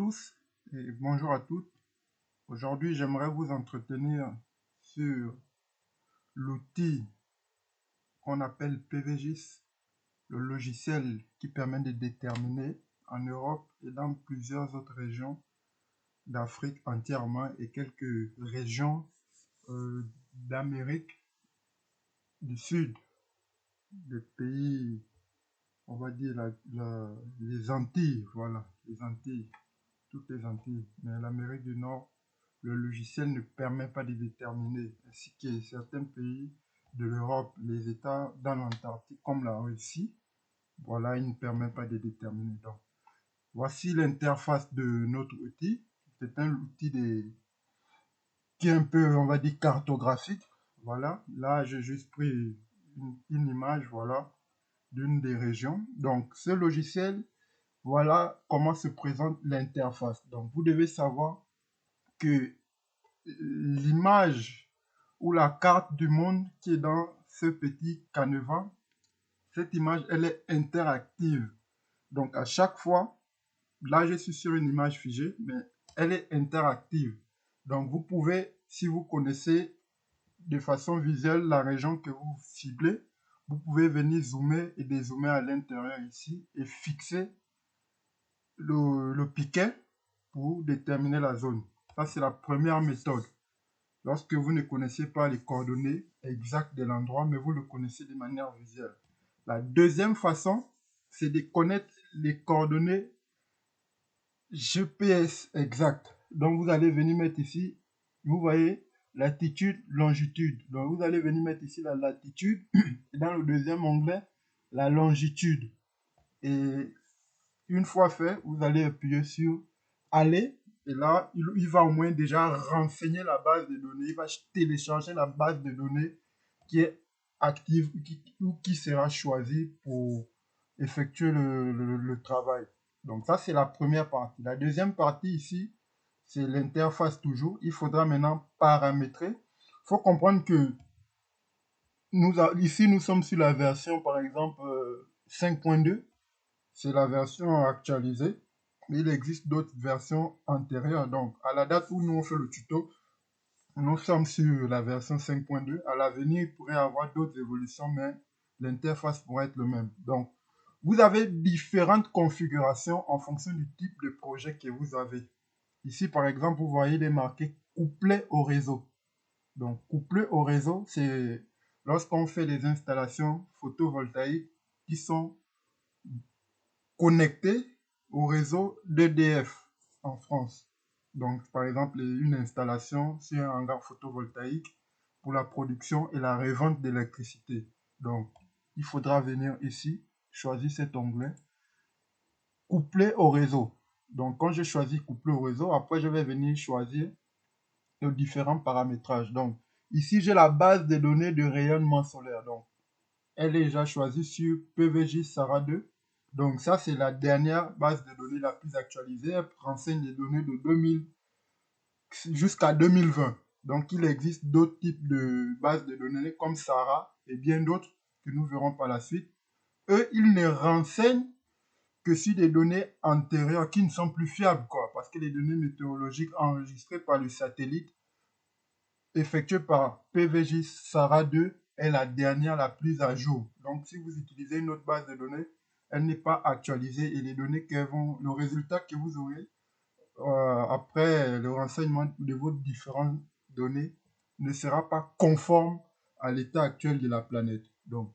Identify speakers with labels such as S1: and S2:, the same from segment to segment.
S1: tous et bonjour à toutes. Aujourd'hui, j'aimerais vous entretenir sur l'outil qu'on appelle PVGIS, le logiciel qui permet de déterminer en Europe et dans plusieurs autres régions d'Afrique entièrement et quelques régions d'Amérique du Sud, des pays, on va dire les Antilles, voilà, les Antilles, toutes les Antilles. Mais l'Amérique du Nord, le logiciel ne permet pas de déterminer, ainsi que certains pays de l'Europe, les États dans l'Antarctique, comme la Russie, voilà, il ne permet pas de déterminer. Donc, voici l'interface de notre outil. C'est un outil qui est un peu, on va dire, cartographique. Voilà, là, j'ai juste pris une image, voilà, d'une des régions. Donc, ce logiciel, voilà comment se présente l'interface. Donc, vous devez savoir que l'image ou la carte du monde qui est dans ce petit canevas, cette image, elle est interactive. Donc, à chaque fois, là, je suis sur une image figée, mais elle est interactive. Donc, vous pouvez, si vous connaissez de façon visuelle la région que vous ciblez, vous pouvez venir zoomer et dézoomer à l'intérieur ici et fixer le piquet pour déterminer la zone. Ça, c'est la première méthode. Lorsque vous ne connaissez pas les coordonnées exactes de l'endroit, mais vous le connaissez de manière visuelle. La deuxième façon, c'est de connaître les coordonnées GPS exactes. Donc, vous allez venir mettre ici, vous voyez, latitude, longitude. Donc, vous allez venir mettre ici la latitude et dans le deuxième onglet, la longitude. Et une fois fait, vous allez appuyer sur aller. Et là, il va au moins déjà renseigner la base de données. Il va télécharger la base de données qui est active ou qui sera choisie pour effectuer le travail. Donc ça, c'est la première partie. La deuxième partie ici, c'est l'interface toujours. Il faudra maintenant paramétrer. Il faut comprendre que ici, nous sommes sur la version, par exemple, 5.2. C'est la version actualisée. Mais il existe d'autres versions antérieures. Donc, à la date où nous on fait le tuto, nous sommes sur la version 5.2. À l'avenir, il pourrait y avoir d'autres évolutions, mais l'interface pourrait être le même. Donc, vous avez différentes configurations en fonction du type de projet que vous avez. Ici, par exemple, vous voyez des marqués couplés au réseau. Donc, couplé au réseau, c'est lorsqu'on fait des installations photovoltaïques qui sont connectés au réseau d'EDF en France. Donc, par exemple, une installation sur un hangar photovoltaïque pour la production et la revente d'électricité. Donc, il faudra venir ici, choisir cet onglet, couplé au réseau. Donc, quand je choisis couplé au réseau, après, je vais venir choisir les différents paramétrages. Donc, ici, j'ai la base de données de rayonnement solaire. Donc, elle est déjà choisie sur PVJ Sarah 2. Donc ça, c'est la dernière base de données la plus actualisée. Elle renseigne les données de 2000 jusqu'à 2020. Donc il existe d'autres types de bases de données comme Sarah et bien d'autres que nous verrons par la suite. Eux, ils ne renseignent que sur des données antérieures qui ne sont plus fiables, quoi, parce que les données météorologiques enregistrées par le satellite effectuée par PVJ Sarah 2 est la dernière, la plus à jour. Donc, si vous utilisez une autre base de données, elle n'est pas actualisée et les données le résultat que vous aurez après le renseignement de vos différentes données ne sera pas conforme à l'état actuel de la planète. Donc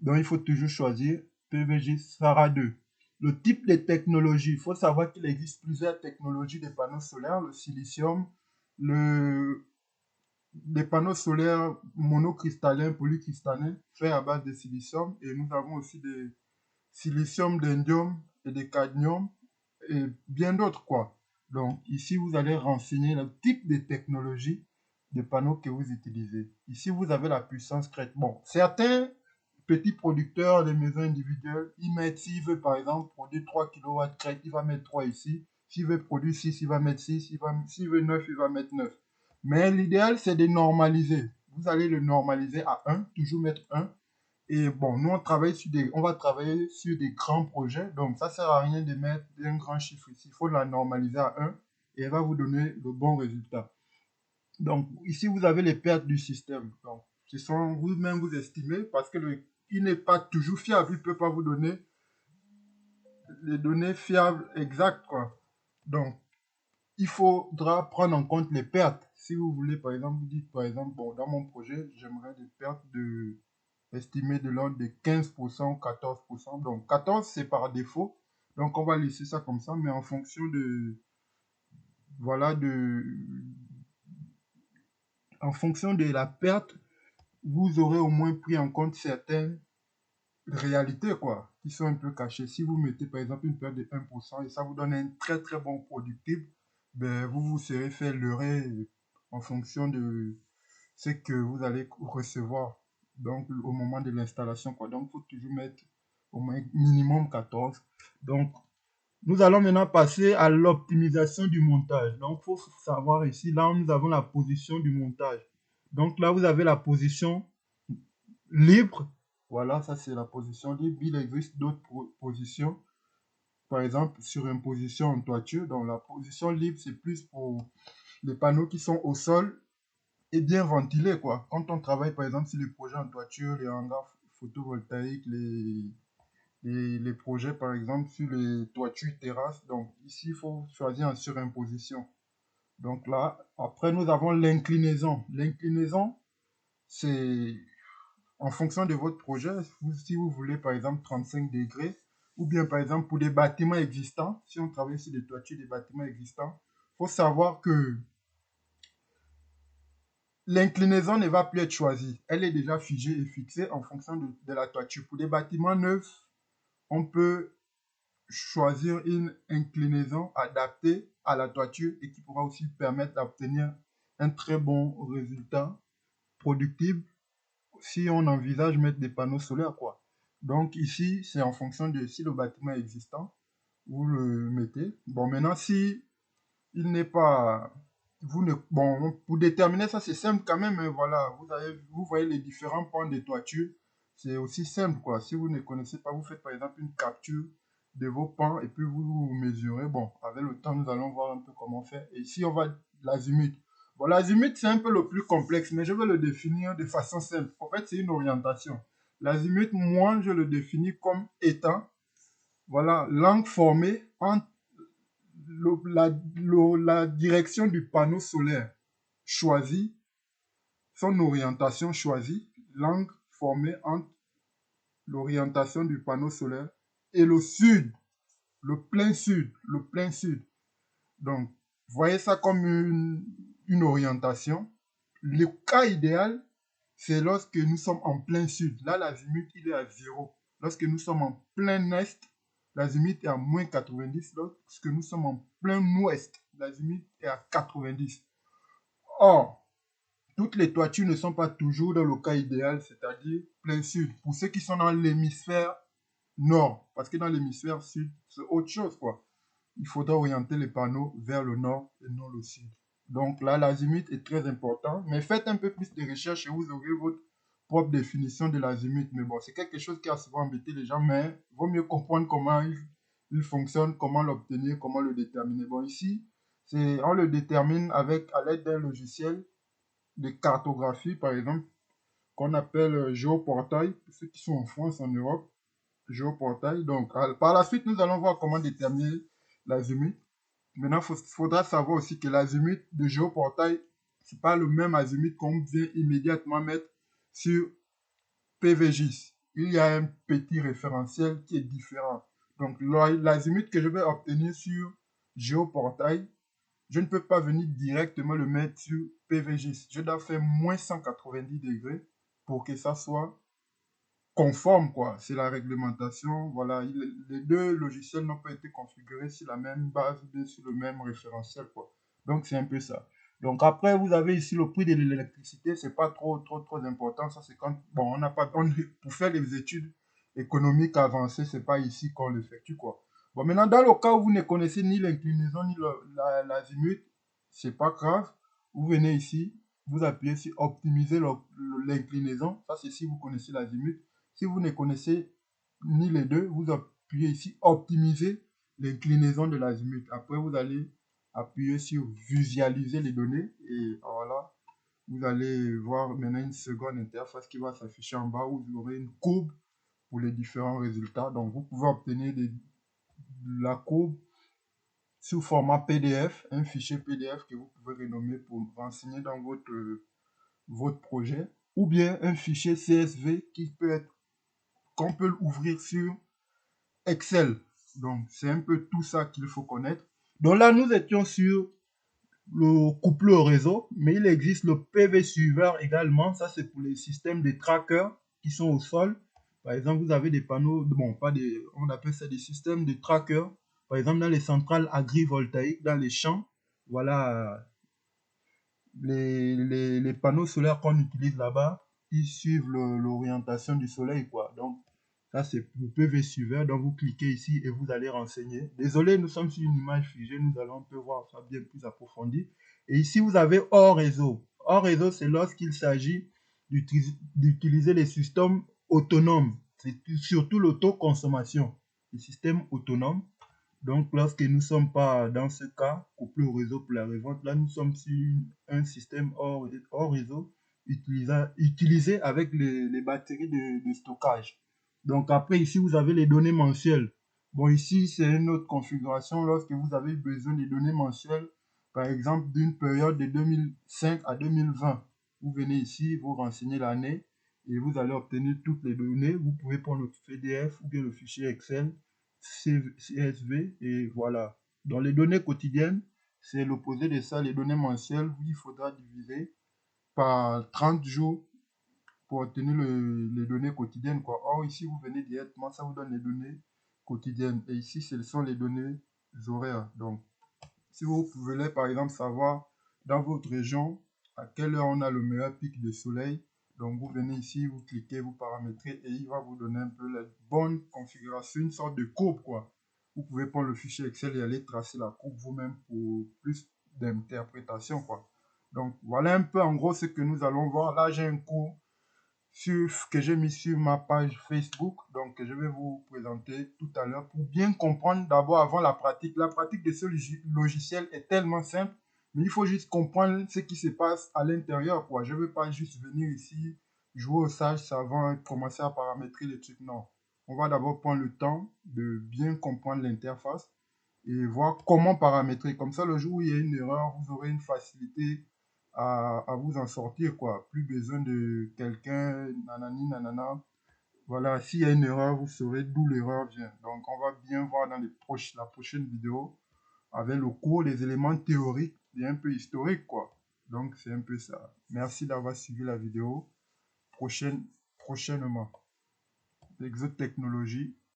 S1: il faut toujours choisir PVJ Sarah 2. Le type de technologie, il faut savoir qu'il existe plusieurs technologies de panneaux solaires, le silicium, des panneaux solaires monocristallins, polycristallins, faits à base de silicium. Et nous avons aussi des silicium d'indium et de cadmium et bien d'autres, quoi. Donc, ici, vous allez renseigner le type de technologie de panneaux que vous utilisez. Ici, vous avez la puissance crête. Bon, certains petits producteurs de maisons individuelles, ils mettent, s'il veut par exemple produire 3 kW crête, il va mettre 3 ici. S'il veut produire 6, il va mettre 6. S'il veut 9, il va mettre 9. Mais l'idéal, c'est de normaliser. Vous allez le normaliser à 1, toujours mettre 1. Et bon, nous, on va travailler sur des grands projets. Donc, ça sert à rien de mettre un grand chiffre ici. Il faut la normaliser à 1 et elle va vous donner le bon résultat. Donc, ici, vous avez les pertes du système. Donc, ce sont vous-même vous estimez parce que il n'est pas toujours fiable. Il ne peut pas vous donner les données fiables exactes, quoi. Donc, il faudra prendre en compte les pertes. Si vous voulez, par exemple, vous dites, par exemple, bon, dans mon projet, j'aimerais des pertes estimées de l'ordre de 15% ou 14%. Donc, 14, c'est par défaut. Donc, on va laisser ça comme ça, mais en fonction voilà, en fonction de la perte, vous aurez au moins pris en compte certaines réalités, quoi, qui sont un peu cachées. Si vous mettez, par exemple, une perte de 1% et ça vous donne un très, très bon productible, ben, vous serez fait leurrer en fonction de ce que vous allez recevoir donc au moment de l'installation, quoi. Donc, il faut toujours mettre au moins minimum 14. Donc, nous allons maintenant passer à l'optimisation du montage. Donc, il faut savoir ici, là, nous avons la position du montage. Donc, là, vous avez la position libre. Voilà, ça, c'est la position libre. Il existe d'autres positions. Par exemple, sur une position en toiture. Donc, la position libre, c'est plus pour les panneaux qui sont au sol et bien ventilés, quoi. Quand on travaille, par exemple, sur les projets en toiture, les hangars photovoltaïques, les projets, par exemple, sur les toitures terrasses. Donc, ici, il faut choisir en surimposition. Donc là, après, nous avons l'inclinaison. L'inclinaison, c'est en fonction de votre projet. Si vous voulez, par exemple, 35 degrés, ou bien, par exemple, pour des bâtiments existants, si on travaille sur des toitures des bâtiments existants, il faut savoir que l'inclinaison ne va plus être choisie. Elle est déjà figée et fixée en fonction de la toiture. Pour des bâtiments neufs, on peut choisir une inclinaison adaptée à la toiture et qui pourra aussi permettre d'obtenir un très bon résultat productible si on envisage mettre des panneaux solaires, quoi. Donc ici, c'est en fonction de si le bâtiment est existant, vous le mettez. Bon, maintenant, si il n'est pas... Bon, pour déterminer ça, c'est simple quand même, hein, voilà. Vous voyez les différents points de toiture. C'est aussi simple, quoi. Si vous ne connaissez pas, vous faites par exemple une capture de vos pans et puis vous mesurez. Bon, avec le temps, nous allons voir un peu comment faire. Et ici, on va l'azimut. Bon, l'azimut, c'est un peu le plus complexe, mais je vais le définir de façon simple. En fait, c'est une orientation. L'azimut, moi, je le définis comme étant, voilà, l'angle formé entre la direction du panneau solaire choisie, son orientation choisie, l'angle formé entre l'orientation du panneau solaire et le sud, le plein sud. Donc, voyez ça comme une orientation. Le cas idéal, c'est lorsque nous sommes en plein sud. Là, l'azimut, il est à 0. Lorsque nous sommes en plein est, l'azimut est à moins 90. Lorsque nous sommes en plein ouest, l'azimut est à 90. Or, toutes les toitures ne sont pas toujours dans le cas idéal, c'est-à-dire plein sud. Pour ceux qui sont dans l'hémisphère nord, parce que dans l'hémisphère sud, c'est autre chose, quoi. Il faudra orienter les panneaux vers le nord et non le sud. Donc là, l'azimut est très important, mais faites un peu plus de recherches et vous aurez votre propre définition de l'azimut. Mais bon, c'est quelque chose qui a souvent embêté les gens, mais il vaut mieux comprendre comment il fonctionne, comment l'obtenir, comment le déterminer. Bon, ici, on le détermine à l'aide d'un logiciel de cartographie, par exemple, qu'on appelle Géoportail, pour ceux qui sont en France, en Europe, Géoportail. Donc, par la suite, nous allons voir comment déterminer l'azimut. Maintenant, il faudra savoir aussi que l'azimut de Géoportail, ce n'est pas le même azimut qu'on vient immédiatement mettre sur PVGIS. Il y a un petit référentiel qui est différent. Donc, l'azimut que je vais obtenir sur Géoportail, je ne peux pas venir directement le mettre sur PVGIS. Je dois faire moins 190 degrés pour que ça soit conforme, quoi. C'est la réglementation. Voilà, les deux logiciels n'ont pas été configurés sur la même base, bien sur le même référentiel, quoi. Donc, c'est un peu ça. Donc, après, vous avez ici le prix de l'électricité. C'est pas trop important. Ça, c'est quand, bon, on n'a pas, pour faire les études économiques avancées, c'est pas ici qu'on l'effectue, quoi. Bon, maintenant, dans le cas où vous ne connaissez ni l'inclinaison ni l'azimut, c'est pas grave. Vous venez ici, vous appuyez sur optimiser l'inclinaison. Ça, c'est si vous connaissez l'azimut. Si vous ne connaissez ni les deux, vous appuyez ici optimiser l'inclinaison de l'azimut. Après, vous allez appuyer sur visualiser les données et voilà, vous allez voir maintenant une seconde interface qui va s'afficher en bas où vous aurez une courbe pour les différents résultats. Donc, vous pouvez obtenir la courbe sous format PDF, un fichier PDF que vous pouvez renommer pour renseigner dans votre projet, ou bien un fichier CSV qu'on peut ouvrir sur Excel. Donc, c'est un peu tout ça qu'il faut connaître. Donc là, nous étions sur le couplé au réseau, mais il existe le PV suiveur également. Ça, c'est pour les systèmes de trackers qui sont au sol. Par exemple, vous avez des panneaux, bon, pas des, on appelle ça des systèmes de trackers. Par exemple, dans les centrales agrivoltaïques, dans les champs, voilà, les panneaux solaires qu'on utilise là-bas, ils suivent l'orientation du soleil, quoi. Donc, ça, c'est le PV suiveur. Donc, vous cliquez ici et vous allez renseigner. Désolé, nous sommes sur une image figée. Nous allons un peu voir ça bien plus approfondi. Et ici, vous avez hors réseau. Hors réseau, c'est lorsqu'il s'agit d'utiliser les systèmes autonomes. C'est surtout l'autoconsommation. Les systèmes autonomes. Donc, lorsque nous ne sommes pas dans ce cas, couplé au réseau pour la revente, là, nous sommes sur un système hors réseau utilisé avec les batteries de stockage. Donc, après, ici, vous avez les données mensuelles. Bon, ici, c'est une autre configuration lorsque vous avez besoin des données mensuelles, par exemple, d'une période de 2005 à 2020. Vous venez ici, vous renseignez l'année et vous allez obtenir toutes les données. Vous pouvez prendre le PDF ou bien le fichier Excel CSV et voilà. Dans les données quotidiennes, c'est l'opposé de ça. Les données mensuelles, il faudra diviser par 30 jours pour obtenir les données quotidiennes, quoi. Or, ici, vous venez directement, ça vous donne les données quotidiennes. Et ici, ce sont les données horaires. Donc, si vous voulez, par exemple, savoir dans votre région à quelle heure on a le meilleur pic de soleil, donc vous venez ici, vous cliquez, vous paramétrez et il va vous donner un peu la bonne configuration, une sorte de courbe, quoi. Vous pouvez prendre le fichier Excel et aller tracer la courbe vous-même pour plus d'interprétation, quoi. Donc, voilà un peu en gros ce que nous allons voir. Là, j'ai un cours que j'ai mis sur ma page Facebook, donc que je vais vous présenter tout à l'heure pour bien comprendre d'abord avant la pratique. La pratique de ce logiciel est tellement simple, mais il faut juste comprendre ce qui se passe à l'intérieur, quoi. Je ne veux pas juste venir ici, jouer au sage savant et commencer à paramétrer les trucs, non. On va d'abord prendre le temps de bien comprendre l'interface et voir comment paramétrer. Comme ça, le jour où il y a une erreur, vous aurez une facilité à vous en sortir, quoi. Plus besoin de quelqu'un, nanani, nanana. Voilà, s'il y a une erreur, vous saurez d'où l'erreur vient. Donc, on va bien voir dans la prochaine vidéo, avec le cours, les éléments théoriques et un peu historiques, quoi. Donc, c'est un peu ça. Merci d'avoir suivi la vidéo. Prochainement. Exotechnologie.